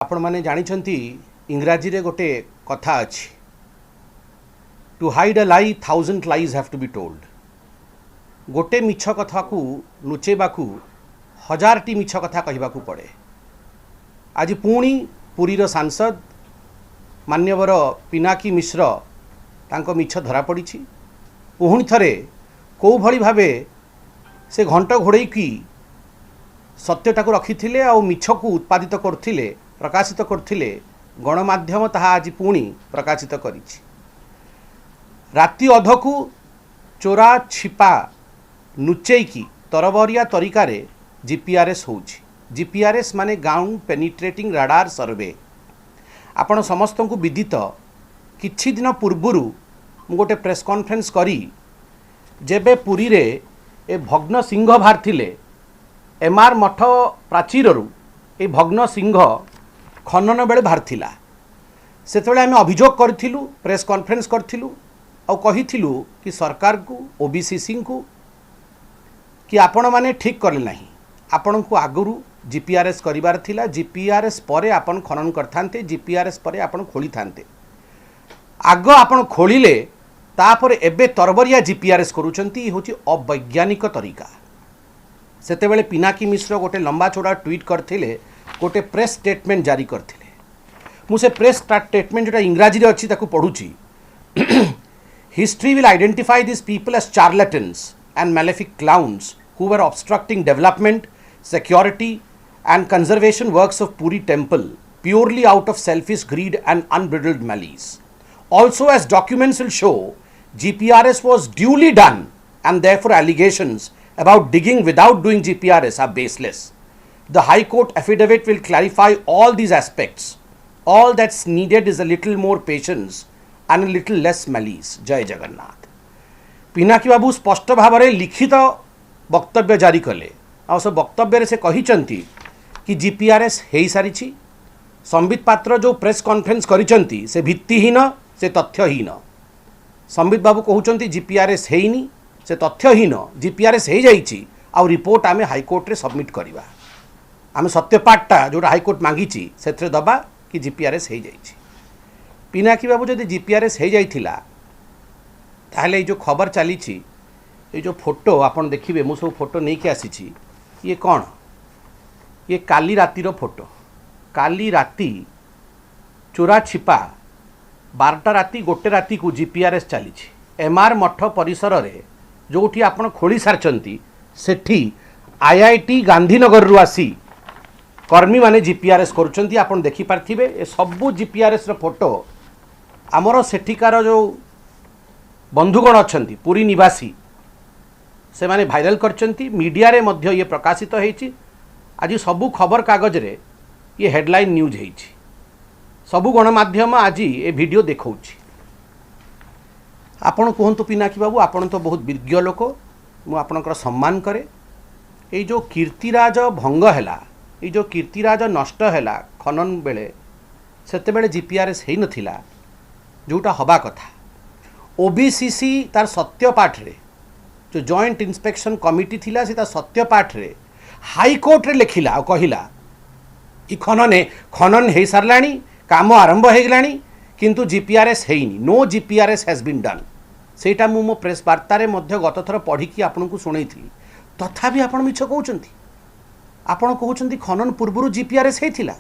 आपण माने जानिछंती इंग्राजी रे गोटे कथा अछि to hide a lie thousand lies have to be told. गोटे मिछ कथा को लुचेबाकू हजारटी मिछ कथा कहबाकू पड़े। आज पुणी पुरीर सांसद मान्यवर पिनाकी मिश्र तांको मिछ धरा पड़ी। पुणी थरे कौ भली भावे से घंट घोड़े की सत्यटा को रखी आ मिछ को उत्पादित करथिले प्रकाशित करथिले गणमाध्यम ताहा आज पुणी प्रकाशित करिछि। राति अधकू चोरा छिपा नुचेकी तरबरिया तरीकारे जीपीआरएस होउछि। जीपीआरएस माने ग्राउंड पेनिट्रेटिंग राडार सर्वे। आपण समस्त को विदित किछि दिन पूर्वरु मु गोटे प्रेस कॉन्फ्रेंस करी जेबे पुरी रे ए भग्न सिंह बाहर थिले एमआर मठ प्राचीररू ए भग्न सिंह खनन बेले बाहर थिला। सेतेबेले आमे अभियोग करथिलु, प्रेस कॉन्फ्रेंस करथिलु और कहिथिलु कि सरकार को ओबीसी सिंह को कि आपण माने ठीक करले नाही। आपण को आगुरु जीपीआरएस करिवार थिला। जीपीआरएस परे आपण खनन करथांते, जीपीआरएस परे आपण खोली थांते। आग आपण खोलिले तापर एबे तरबरिया जीपीआरएस करूचंती। होची अवैज्ञानिक तरीका। सेतेबेले पिनाकी मिश्र गोटे लंबा चौड़ा ट्वीट करथिले, गोटे प्रेस स्टेटमेंट जारी करथिले। मुझे प्रेस स्टेटमेंट जोटा इंग्राजी रे अछि ताकू पढुची। History will identify this people as charlatans and malefic clowns who were obstructing development, security and conservation works of Puri temple purely out of selfish greed and unbridled malice. Also, as documents will show, GPRS was duly done and therefore allegations about digging without doing GPRS are baseless. The High Court affidavit will clarify all these aspects. All that's needed is a little more patience and a little less malice. जय जगन्नाथ। पिनाकी बाबू स्पष्ट भाव में लिखित वक्तव्य जारी कले। आ से वक्तव्य से कहिचंती कि जीपीआरएस हो सारी। संबित पात्र जो प्रेस कॉन्फ्रेंस करिचंती से भित्तिहीन, से तथ्यहीन। संबित बाबू कहउचंती जीपीआरएस हेइनी, से तथ्यहीन। जीपीआरएस हो जाइछि आ रिपोर्ट आमे हाईकोर्ट रे सबमिट करिबा। आमे सत्यपाठटा जो हाईकोर्ट मांगी से दबा कि जीपीआरएस हो जाइछि। पिनाकी बाबू जदि जीपीआरएस हो जाइथिला ताहले जो खबर चली ये जो फोटो आपन देखिए, मु सब फोटो नहीं के आसी। ये कौन? ये काली रातिर फोटो। काली राति चोरा छिपा 12टा राति गोटे राति को जीपीआरएस चली। एमआर मठ परिसर रे जोठी आपन खोली सारचंती सेठी आईआईटी गांधीनगर रु आसी कर्मी माने जीपीआरएस करुचंती। आपन देखि पारथिबे ए सबु जीपीआरएस रो फोटो आमर सेठिकार जो बंधुगण अछंती पुरी निवासी से माने भाइराल करचंती। मीडिया रे मध्य ये प्रकाशित होईची। आज सबु खबर कागज रे ये हेडलाइन न्यूज होईची। सबु गणमाध्यम आज ये वीडियो देखौची। आपण कहंतु पिनाकी बाबू, आपण तो बहुत विज्ञ लोक, मु आपनकर सम्मान करे। ये जो कीर्तिराज भंग हैला, ये जो कीर्तिराज नष्ट हैला खनन बेले, सेते बेले जीपीआरएस हेई नथिला जोटा हबा कथा। ओबीसीसी तार सत्यपाठ रे जो जॉइंट इंस्पेक्शन कमिटी थिला से तार सत्यपाठ रे हाईकोर्ट रे लिखिला और कहिला कि खनन हे सारलाणी, काम आरंभ हो गलानी, किंतु जीपीआरएस हेइनी। No GPRS has been done. सेटा मु मो प्रेस वार्ता रे मध्य गत थर पढ़ी कि आपन को सुनैथि। तथापि आपण मिछ कहउचंती। आपण कहउचंती खनन पूर्वरु जीपीआरएस हेइथिला।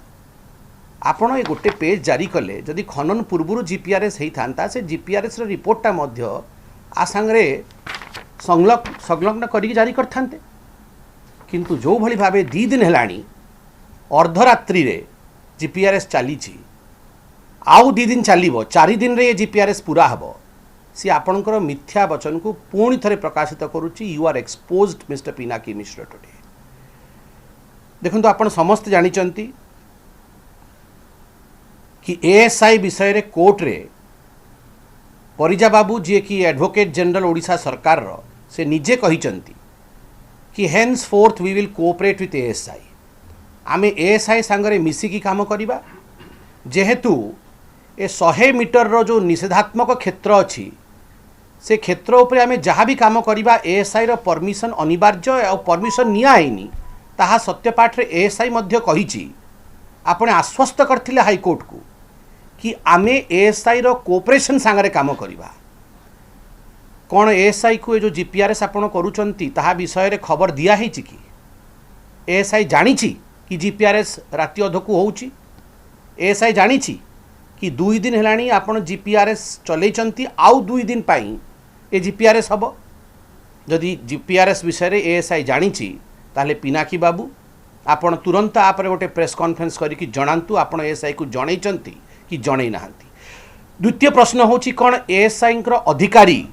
आपण ए गोटे पेज जारी कले जदि खनन पूर्वरु जीपीआरएस हेइथांता से जीपीआरएस रो रिपोर्टटा मध्य आ संगरे संलग्न करी जारी करथांते। किंतु जो भली भाबे 2 दिन हेलाणी अर्धरात्रि रे जीपीआरएस चली, आउ 2 दिन चलिबो, 4 दिन रे जीपीआरएस पूरा हबो। सी आपणकर मिथ्या वचन को पुणी थरे प्रकाशित करुच्ची। You are exposed mister Pinaki Mishra today. देखंतु आपण समस्त जानिचंती कि एएसआई विषय रे कोर्ट रे परिजा बाबू जी कि एडवोकेट जनरल ओडिशा सरकार रो से निजे कहिचंती कि henceforth we will cooperate with ASI. आमे एएसआई संगरे मिसिकी काम करिबा। जेहेतु ए 100 मीटर रो जो निषेधात्मक क्षेत्र अछि से क्षेत्र उपरे आमे जहाँ भी काम करिबा एएसआई रो परमिशन अनिवार्य और परमिशन निया हैनी। ताहा सत्यपाठ रे एएसआई मध्य कहिछि आपण आश्वस्त करथिले हाईकोर्ट को कि आमे एएसआई रो कोऑपरेशन सांगरे काम करिबा। कौन एएसआई को ये जो जीपीआरएस आपण करूचंती ताहा विषय रे खबर दिया हेछि कि एएसआई जानिछि कि जीपीआरएस राति अधकू होउछि? एएसआई जानिछि कि 2 दिन हेलाणी आपण जीपीआरएस चलैचंती आउ 2 दिन पाई ए जीपीआरएस हबो? जदि जीपीआरएस विषय रे एएसआई जानिछि ताले पिनाकी बाबू आपण तुरंत आप गोटे प्रेस कॉन्फ्रेंस करिकि जणांतु आपण एएसआई को जणैचंती कि जणै नाहंती। द्वितीय प्रश्न होछि कोन एएसआई रो अधिकारी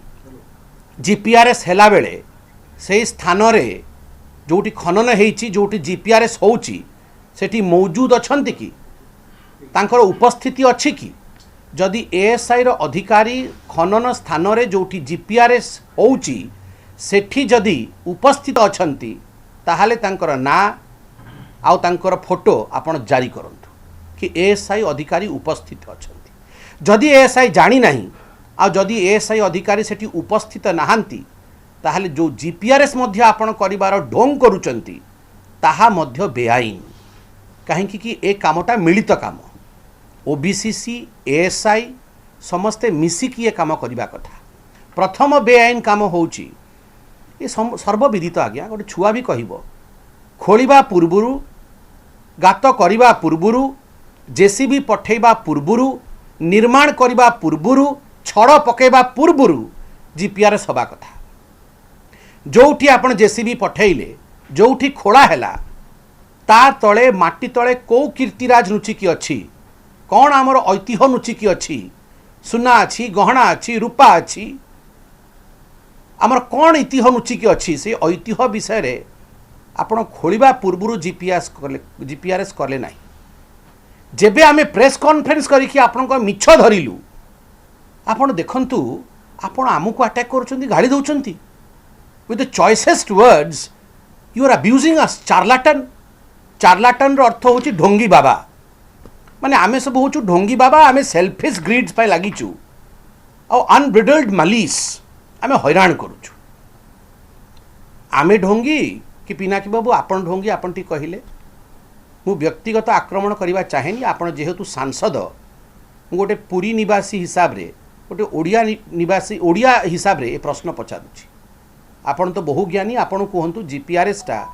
जीपीआरएस हेला बेले से स्थान रे जोटी खनन हेछि जोटी जीपीआरएस होउछि सेठी मौजूद अछंती कि तांकर उपस्थिति अछि कि? जदि एएसआई रो अधिकारी खनन स्थान रे जोटी जीपीआरएस होउछि सेठी जदि उपस्थित अछंती ताहाले तांकर ना आउ तांकर फोटो आपण जारी करंतु कि एएसआई अधिकारी उपस्थित अछंती। जदि एएसआई जानी नाही आ जदि एएसआई अधिकारी सेठी उपस्थित नाहांती ताहाले जो जीपीआरएस मध्य आपण करिवार ढोंग करूचंती ताहा मध्य बेआईन। काहेकि कि ए कामटा मिलित काम ओबीसीसी एएसआई समस्ते मिसिकी ए काम करिबा कथा। प्रथम बेआईन काम होउची ये सर्वविदित आज्ञा गोटे छुआ भी कहब खोलिबा पूर्वरु गात करिबा पूर्वरु जेसीबी पठेबा पूर्वरु निर्माण करिबा पूर्वरु छड़ पकेबा पूर्वरु जीपीआरएस हबा कथा। जोठी आपण जेसीबी पठेइले जोठी खोला हैला ता तळे माटी तळे को कीर्तिराज नुचिकी अछि, कौन आमर ऐतिह्य नुचिकी अछि, सुना अछि, गहना अछि, रूपा अछि, आमर कौन ऐतिह्य नुचिकी अछि से ऐतिह्य विषय रे आपण खोलिबा पूर्वरु जीपीआरएस कले नाही। जेबे आमे प्रेस कॉन्फ्रेंस करिकि आपण को मिछ धरिलु आपण देखंतु आपण आमुको अटैक करूचंती, गाली दउचंती with the choicest words you are abusing us। चार्लाटन रो अर्थ होची ढोंगी बाबा, माने आमे सब होचु ढोंगी बाबा, आमे सेल्फिश ग्रीड्स पाई लागिचु और अनब्रिडल्ड मलिस आमे हैरान करूचु। आमे ढोंगी कि पिनाकी बाबू आपण ढोंगी? आपण टी कहिले मु व्यक्तिगत आक्रमण करबा चाहेनी। आपण जेहेतु सांसद मु गोटे पुरी निवासी हिसाब रे गोटे ओडिया निवासी ओडिया हिसाब रे ए प्रश्न पचारुछि। आपण तो बहु ज्ञानी, आपण कहतु जीपीआरएस टा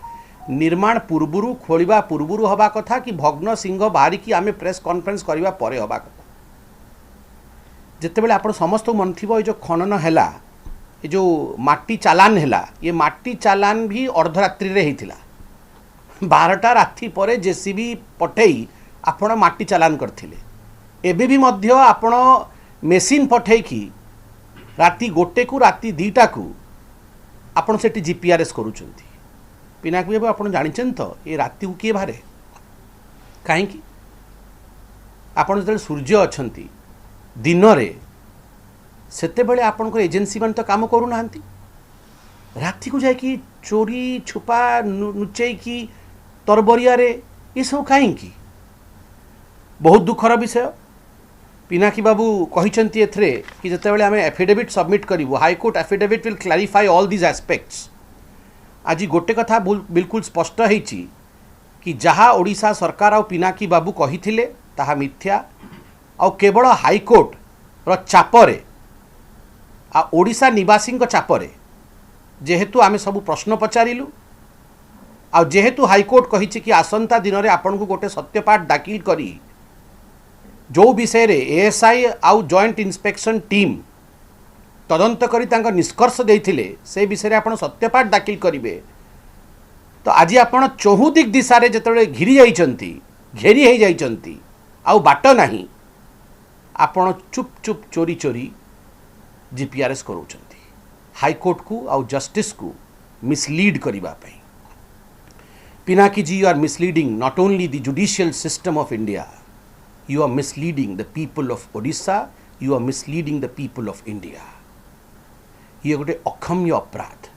निर्माण पूर्वरु खोलिबा पूर्वरु हबा कथा कि भग्न सिंह बाहरी कि आमे प्रेस कॉन्फ्रेंस करबा परे हबा कथा? जेतेबेले आपण समस्त मन थिबो ए जो खनन हैला, ये जो माटी चालान हैला, ये माटी चालान भी अर्धरात्रि रे हेतिला। 12टा राति परे जेसीबी पठेई आपण माटी चालान करथिले। एबे भी मध्य आपण मेसिन पठेई कि राति 1 को राति 2टा को आपण सेठी जीपीआरएस करूचंती। पिनाकी बाबू आपण जानिचन तो ये राति को किए बाहरे काहे कि आपण जते सूर्य अछंती दिन रे सेते बेले आपण को एजेंसी मान तो काम करू नाहंती। राति को जाय कि चोरी छुपा नुचै कि तरबरिया रे ये सब काहे कि? बहुत दुखर विषय। पिनाकी बाबू कहिचंती एथरे कि जते बेले हमें एफिडेविट सबमिट करिवो high court affidavit will clarify all this aspects. आज गोटे कथा बिल्कुल स्पष्ट होईची कि जहाँ ओडिशा सरकार और पिनाकी बाबू कहिथिले ताहा मिथ्या और केवल हाई कोर्ट रो चापरे आ ओडिशा निवासी चापरे जेहेतु आमे सब प्रश्न पचारिलु आ जेहेतु हाई कोर्ट कहिछि कि आसंता दिन रे आपन को गोटे सत्यपाठ दाखिल करी जो विषय रे एएसआई आउ जॉइंट इंस्पेक्शन टीम तदंत करी तांका निष्कर्ष देइथिले से विषय रे आपन सत्यपाठ दाखिल करिवे। तो आज आपन चहुदिक दिशा रे जतले घेरी जाइचंती आउ बाट नाही, आपन चुप चुप चोरी चोरी जीपीआरएस करूचंती हाई कोर्ट को आउ जस्टिस को मिसलीड करिबा पई। Pinaki ji, you are misleading not only the judicial system of India, you are misleading the people of Odisha, you are misleading the people of India। ये गोटे अक्षम्य अपराध।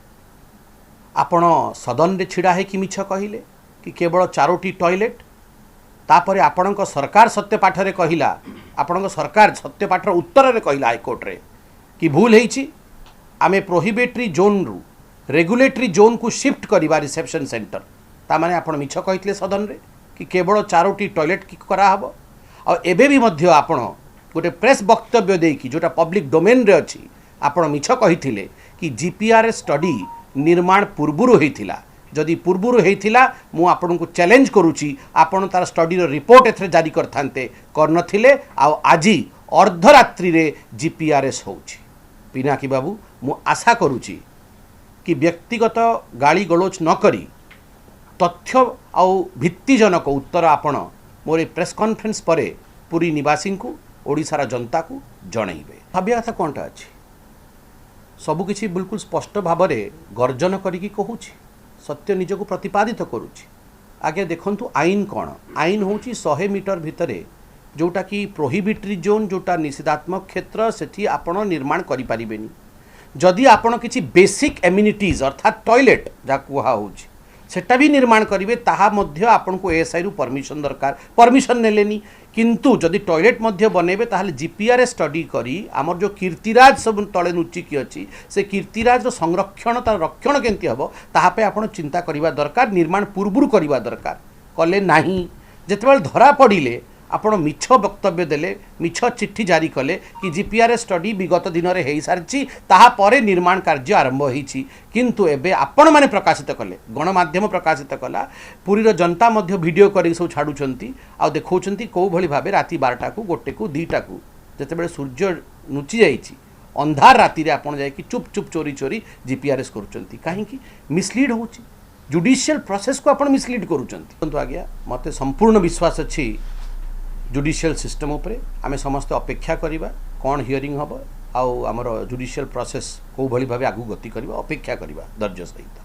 आपण सदन रे छिड़ा है कि मिछ कहिले कि केवल 4टी टॉयलेट तापरे आपणक सरकार सत्यपाठ रे कहिला, आपणक सरकार सत्यपाठर उत्तर रे कहिला हाई कोर्ट रे कि भूल हेछि, आमे प्रोहिबिटरी जोन रु रेगुलेटरी जोन को शिफ्ट करिबा रिसेप्शन सेंटर। ता माने आपण मिछ कहितले सदन रे कि केवल 4टी टॉयलेट की कराहब आबे भी मध्य आपण गोटे प्रेस वक्तव्य देकी जोटा पब्लिक डोमेन रे अच्छी आपण मिछ कही कि जीपीआरएस स्टडी निर्माण पूर्वरु होइथिला जदि पूर्वरु होइथिला मु आपण को चैलेंज करूची आपण तार स्टडी रो रिपोर्ट एथरे जारी करथांते करनथिले आ आज अर्धरात्रि रे जीपीआरएस होउची पिनाकी बाबू मु आशा करूची कि व्यक्तिगत गाली गलोच न करी तथ्य आउ भित्तिजनक उत्तर आपण मोर प्रेस कॉन्फ्रेंस परे पुरी निवासी को ओडिशार जनता को जनइबे भाविया कथा कोनटा अछि सबुकिछि बिल्कुल स्पष्ट भाव में गर्जन करिकी कहूछि सत्य निजको प्रतिपादित करुछि आगे देखंतु आईन कौन आईन होछि 100 मीटर भितरे जोटा कि प्रोहिबिटरी जोन जोटा निषेधात्मक क्षेत्र सेठी आपण निर्माण करि परिबेनी जदि आपण किछि बेसिक एम्यूनिटीज अर्थात टॉयलेट जा कुहा होछि सेटा भी निर्माण करेंगे ताहा मध्य आपन को एएसआई रु परमिशन दरकार परमिशन नेलेनी किंतु जदि टॉयलेट मध्य बनेबे ताहले जीपीआरएस स्टडी करी आमर जो कीर्तिराज सब तले नुचिकी अच्छी से कीर्तिराज रो संरक्षण तार रक्षण केंती हबो ताहा पे आपण चिंता करिवा दरकार निर्माण पूर्वरु करिवा दरकार कले नाही जेतेबेल धरा पड़िले आपण मिछ वक्तव्य देले मिछ चिट्ठी जारी कले कि जीपीआरएस स्टडी विगत दिन में हो सारी ताहा परे निर्माण कार्य आरंभ होईछि किंतु एबे आपण माने प्रकाशित कले गणमाध्यम प्रकाशित कला पुरीर जनता मध्य वीडियो करी सब छाड़ुचंती आ देखौचंती को भली भाबे राति 12टा को 1टे को 2टा को जेतेबेले सूर्य नुची जाईछि अंधार राति रे आपण जाय कि चुप चुप चोरी चोरी जीपीआरएस करूचंती काहे कि मिसलीड होछि जुडिशियल प्रोसेस को आपण मिसलीड करूचंती किंतु आज्ञा मते संपूर्ण विश्वास अछि जुडिशियल सिस्टम उपरे आमे समस्त अपेक्षा करिबा कौन हियरिंग हबो आउ आमर जुडिशियल प्रोसेस को भली भाबे आगु गति करिबा अपेक्षा करिबा धैर्य सहित।